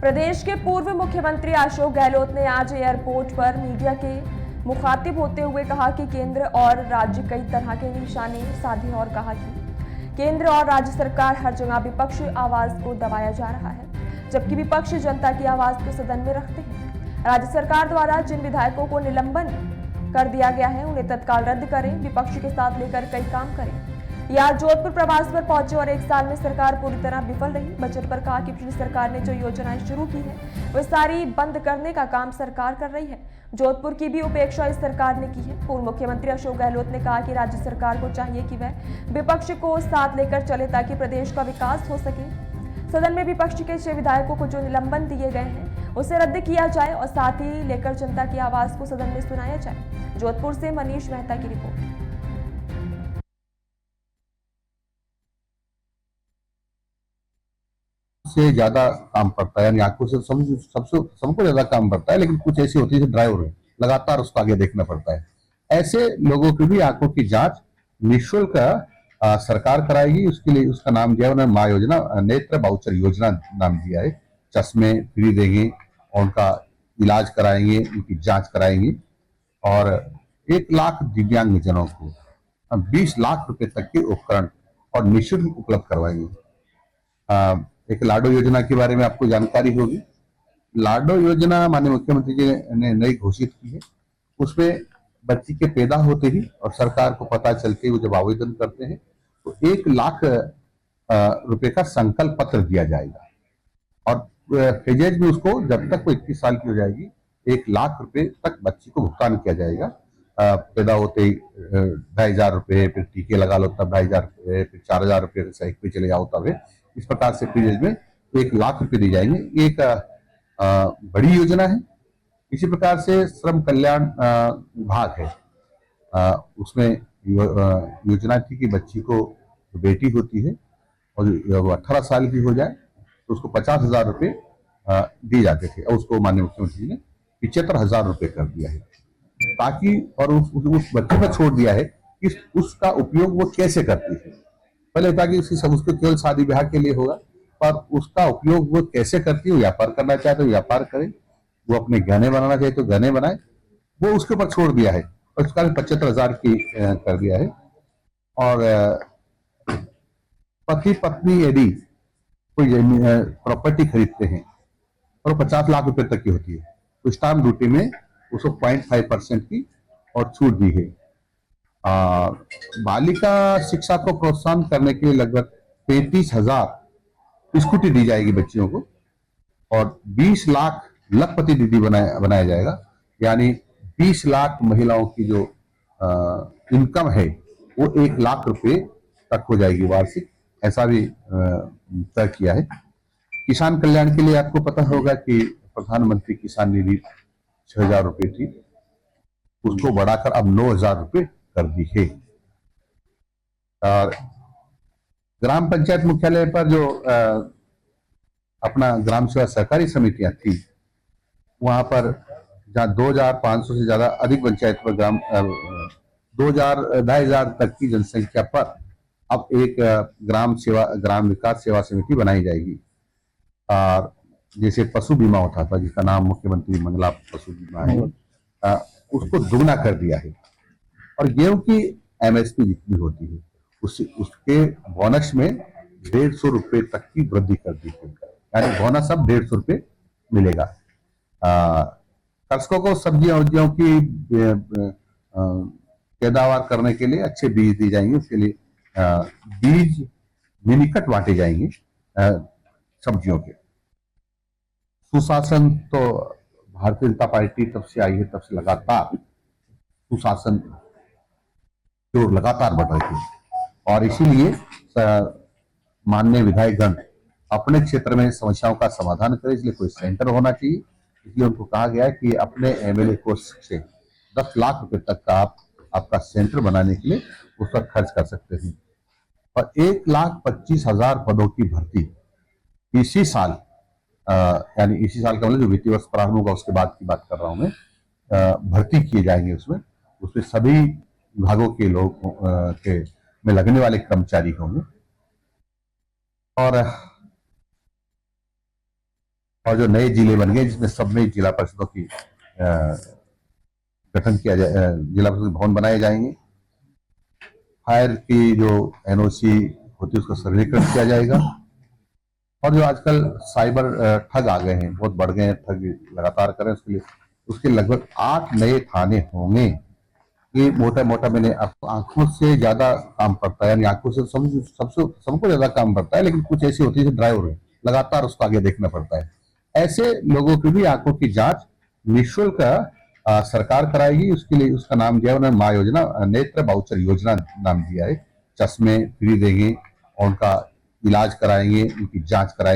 प्रदेश के पूर्व मुख्यमंत्री अशोक गहलोत ने आज एयरपोर्ट पर मीडिया के मुखातिब होते हुए कहा कि केंद्र और राज्य कई तरह के निशाने साधे और कहा कि केंद्र और राज्य सरकार हर जगह विपक्ष आवाज को दबाया जा रहा है, जबकि विपक्ष जनता की आवाज को सदन में रखते हैं। राज्य सरकार द्वारा जिन विधायकों को निलंबन कर दिया गया है उन्हें तत्काल रद्द करें, विपक्ष के साथ लेकर कई काम करें। ये आज जोधपुर प्रवास पर पहुंचे और एक साल में सरकार पूरी तरह विफल रही। बजट पर कहा कि पिछली सरकार ने जो योजनाएं शुरू की है वह सारी बंद करने का काम सरकार कर रही है। जोधपुर की भी उपेक्षा इस सरकार ने की है। पूर्व मुख्यमंत्री अशोक गहलोत ने कहा कि राज्य सरकार को चाहिए कि वह विपक्ष को साथ लेकर चले ताकि प्रदेश का विकास हो सके। सदन में विपक्ष के 6 विधायकों को जो निलंबन दिए गए हैं उसे रद्द किया जाए और साथ ही लेकर जनता की आवाज को सदन में सुनाया जाए। जोधपुर से मनीष मेहता की रिपोर्ट। से ज्यादा काम पड़ता है, यानी आंखों से सबको ज्यादा काम पड़ता है, लेकिन कुछ ऐसी होती है ड्राइवर है, लगातार उसको आगे देखना पड़ता है। ऐसे लोगों की भी आंखों की जांच निःशुल्क सरकार कराएगी। उसके लिए उसका नाम दिया उन्होंने माँ योजना, नेत्र वाउचर योजना नाम दिया है। चश्मे फ्री देंगे और उनका इलाज कराएंगे, उनकी जांच कराएंगे और 1 लाख दिव्यांग जनों को 20 लाख रुपए तक के उपकरण और निःशुल्क उपलब्ध करवाएंगे। एक लाडो योजना के बारे में आपको जानकारी होगी। लाडो योजना माननीय मुख्यमंत्री जी ने नई घोषित की है। उसमें बच्ची के पैदा होते ही और सरकार को पता चलते ही वो जब आवेदन करते हैं तो 1 लाख रुपए का संकल्प पत्र दिया जाएगा और फेजेज में उसको जब तक वो 21 साल की हो जाएगी 1 लाख रुपए तक बच्ची को भुगतान किया जाएगा। पैदा होते ही 2,500 रुपए, फिर टीके लगा लो तब 2,500 रुपए, फिर 4,000 रुपए सही पे चले जाओ तब। इस प्रकार से पीरियड में 1 लाख रुपए दी जाएंगे। एक बड़ी योजना है। इसी प्रकार से श्रम कल्याण विभाग है, उसमें योजना थी कि बच्ची को जो बेटी होती है और वो 18 साल की हो जाए तो उसको 50,000 रुपए दिए जाते थे और उसको माननीय मुख्यमंत्री जी ने 75,000 रुपए कर दिया है, ताकि और उस बच्चे पर छोड़ दिया है कि उसका उपयोग वो कैसे करती है। पहले था कि उसको केवल शादी ब्याह के लिए होगा, पर उसका उपयोग वो कैसे करती है। व्यापार करना चाहे तो व्यापार करे, वो अपने गहने बनाना चाहे तो गहने बनाए, वो उसके ऊपर छोड़ दिया है और उसका 75,000 की कर दिया है। और पति पत्नी यदि कोई प्रॉपर्टी खरीदते हैं और 50 लाख रुपए तक की होती है तो स्टाम्प ड्यूटी में उसको 0.5% की और छूट दी है। बालिका शिक्षा को प्रोत्साहन करने के लिए लगभग 35,000 स्कूटी दी जाएगी बच्चियों को और 20 लाख लखपति दीदी बनाया जाएगा, यानी 20 लाख महिलाओं की जो इनकम है वो 1 लाख रुपए तक हो जाएगी वार्षिक, ऐसा भी तय किया है। किसान कल्याण के लिए आपको पता होगा कि प्रधानमंत्री किसान निधि 6,000 रुपए थी, उसको बढ़ाकर अब 9,000 रुपए कर दी है। और ग्राम पंचायत मुख्यालय पर जो अपना ग्राम सेवा सहकारी समितियां थी, वहां पर जहां 2,500 से ज्यादा अधिक पंचायत पर 2,000 तक की जनसंख्या पर अब एक ग्राम विकास सेवा समिति बनाई जाएगी। और जैसे पशु बीमा होता था जिसका नाम मुख्यमंत्री मंगला पशु बीमा है, उसको दुगना कर दिया है और गेहूं की एमएसपी जितनी होती है उसके बोनस में 150 रुपए तक की वृद्धि कर दी है, यानी बोनस अब 150 रुपए मिलेगा। कृषकों को सब्जियां और गेहूं की पैदावार करने के लिए अच्छे बीज दिए जाएंगे। उसके लिए बीज मिनीकट बांटे जाएंगे सब्जियों के। सुशासन तो भारतीय जनता पार्टी तब से आई है, तब से लगातार सुशासन की ओर लगातार बढ़ रही है और इसीलिए माननीय विधायकगण अपने क्षेत्र में समस्याओं का समाधान करें, इसलिए कोई सेंटर होना चाहिए। इसलिए उनको कहा गया है कि अपने एमएलए कोष से 10 लाख रुपए तक का आपका सेंटर बनाने के लिए उस पर खर्च कर सकते हैं और 1,25,000 पदों की भर्ती इसी साल, यानी इसी साल का मतलब जो वित्तीय वर्ष प्रारंभ होगा उसके बाद की बात कर रहा हूं मैं, भर्ती किए जाएंगे। उसमें सभी विभागों के लोग के में लगने वाले कर्मचारी होंगे और और जो नए जिले बन गए जिसमें सब में जिला परिषदों की गठन किया जाए, जिला परिषद भवन बनाए जाएंगे। फायर की जो एनओसी होती है उसका सरलीकरण किया जाएगा। और जो आजकल साइबर ठग आ गए हैं, बहुत बढ़ गए हैं, ठग लगातार करें उसके लिए उसके लगभग 8 नए थाने होंगे। ये मोटा मोटा मैंने आंखों से ज्यादा काम पड़ता है, यानी आंखों से सबको ज्यादा काम पड़ता है, लेकिन कुछ ऐसी होती है ड्राइवर है, लगातार उसको आगे देखना पड़ता है। ऐसे लोगों की भी आंखों की जांच निःशुल्क सरकार कराएगी। उसके लिए उसका नाम दिया उन्होंने माँ योजना, नेत्र वाउचर योजना नाम दिया है। चश्मे फ्री देंगे और उनका इलाज कराएंगे, उनकी जांच कराएंगे।